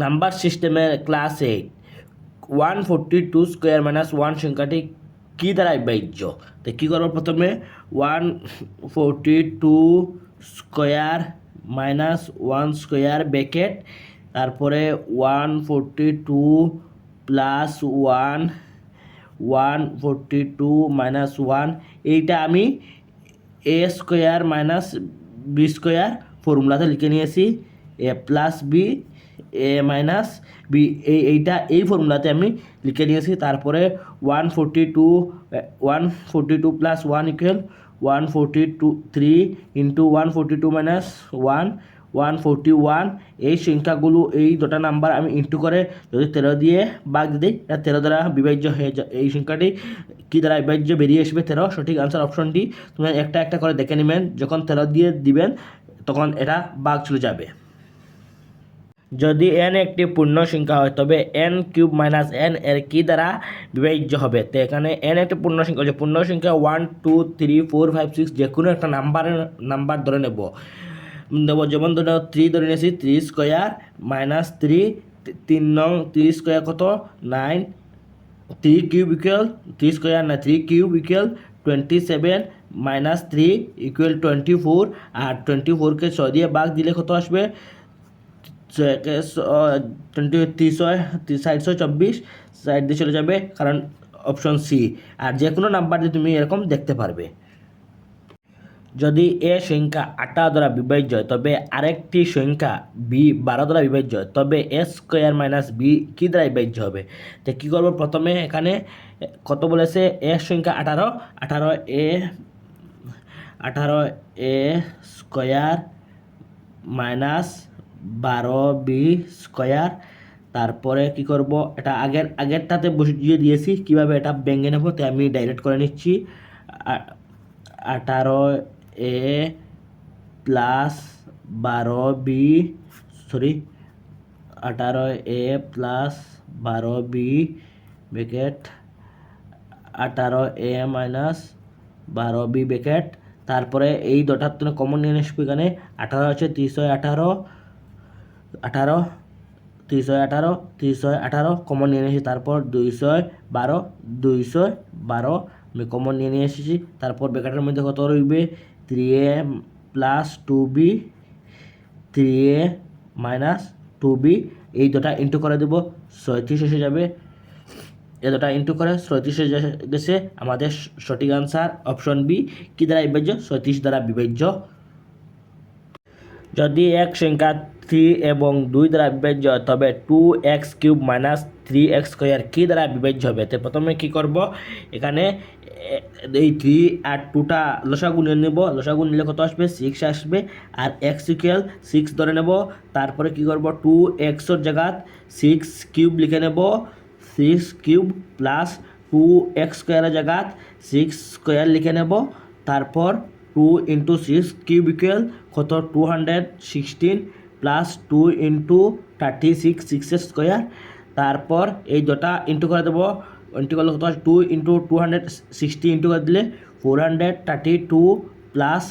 Number সিস্টেমের class 8 142 square minus 1 সংখ্যাটি কী দ্বারা বিভাজ্য? তো কী করবো? প্রথমে 142 স্কোয়ার মাইনাস 1 স্কোয়ার ব্র্যাকেট, তারপরে 142 প্লাস 142 মাইনাস 1, এইটা আমি এ স্কোয়ার মাইনাস বি স্কোয়ার ফর্মুলাতে লিখে নিয়েছি। এ plus B A minus B, এইটা এই ফর্মুলাতে আমি লিখে নিয়েছি। তারপরে 142 প্লাস 1 ইকুয়াল 143 ইন্টু 142 মাইনাস 141। এই সংখ্যাগুলো, এই দুটা নাম্বার আমি ইন্টু করে যদি 13 দিয়ে ভাগ দিই, এটা 13 দ্বারা বিভাজ্য হয়ে যায়। এই সংখ্যাটি কী দ্বারা বিভাজ্য বেরিয়ে আসবে? 13। সঠিক আনসার অপশনটি। তুমি একটা একটা করে দেখে নেবেন, যখন 13 দিয়ে দিবেন তখন এটা ভাগ চলে যাবে। যদি n একটি পূর্ণ সংখ্যা হয় তবে n³ মাইনাস n এর কী দ্বারা বিভাজ্য হবে? তো এখানে n একটি পূর্ণ সংখ্যা, যে পূর্ণ সংখ্যা 1 2 3 4 5 6 যে কোনো একটা নাম্বার ধরে নেব। যেমন ধরে 3 ধরে নিয়েছি, 3 স্কোয়ার মাইনাস 3, 3 নং 3 স্কোয়ার কত 9, 3 কিউব ইকুয়াল 3 স্কোয়ার না 3 কিউব ইকুয়াল 27 মাইনাস 3 ইকুয়াল 24। আর 24কে 6 দিয়ে ভাগ দিলে কত আসবে? 324 সাইড দিয়ে চলে যাবে, কারণ অপশন সি। আর যে কোনো নাম্বার দিয়ে তুমি এরকম দেখতে পারবে। যদি এ সংখ্যা 18 দ্বারা বিভাজ্য হয় তবে আরেকটি সংখ্যা বি 12 দ্বারা বিভাজ্য হয় তবে এ স্কোয়ার মাইনাস বি কী দ্বারা বিভাজ্য হবে? তো কী করবো? প্রথমে এখানে কত বলেছে? এ সংখ্যা 18, 18 এ স্কোয়ার মাইনাস 12 বি স্কোয়ার। তারপরে কি করব? এটা আগেরটাতে বসিয়ে দিয়েছি, কিভাবে এটা ভেঙে নেব তো আমি ডাইরেক্ট করে নিচ্ছি। 18 এ প্লাস 12 বি, 18 এ প্লাস 12 বি ব্র্যাকেট 18 এ মাইনাস 12 বি ব্র্যাকেট। তারপরে এই দুটার জন্য কমন নিয়ে আসবো। এখানে 18 হচ্ছে 318 কমন নিয়ে নিয়েছি। তারপর 212 আমি কমন নিয়ে এসেছি। তারপর ব্র্যাকেটের মধ্যে কত রইবে? 3a plus 2b, 3a minus 2b, এই দুটা ইন্টু করে দেবো, 37 এসে যাবে। এ দুটা ইন্টু করে 37 এসে গেছে। আমাদের সঠিক আনসার অপশন বি। কী দ্বারা বিভাজ্য? 37 দ্বারা বিভাজ্য। যদি এক সংখ্যা 3 এবং 2 দ্বারা বিভাজ্য তবে 2x³ মাইনাস 3x স্কোয়ার কী দ্বারা বিভাজ্য হবে? তো প্রথমে কী করব? এখানে এই 3 আর 2টা লসাগু নিয়ে নেব। লসাগু নিলে কত আসবে? 6 আসবে। আর x ইকুয়াল 6 ধরে নেব। তারপরে কী করব? 2x এর জায়গা 6³ লিখে নেব, 6³ প্লাস 2x স্কোয়ারের জায়গা 6 স্কোয়ার লিখে নেব। তারপর 2 ইন্টু 6³ ইকুয়াল কত? 216 প্লাস 2 ইন্টু 36 6 স্কোয়ার। তারপর এই দুটা ইন্টু করে দেবো। ইন্টু করলে কত? 2 ইন্টু 260 ইন্টু করে দিলে 432 প্লাস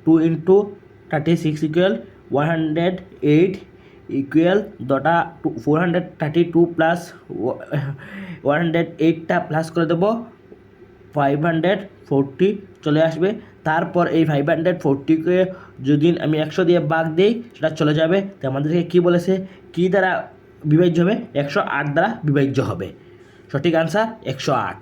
2 ইন্টু 36 ইকুয়াল 108 ইকুয়াল দুটা 432 প্লাস 108টা প্লাস করে দেবো 540 চলে আসবে। তারপর এই 540কে যদি আমি 100 দিয়ে ভাগ দিই সেটা চলে যাবে। তো আমাদেরকে কী বলেছে? কী দ্বারা বিভাজ্য হবে? 108 দ্বারা বিভাজ্য হবে। সঠিক আনসার 108।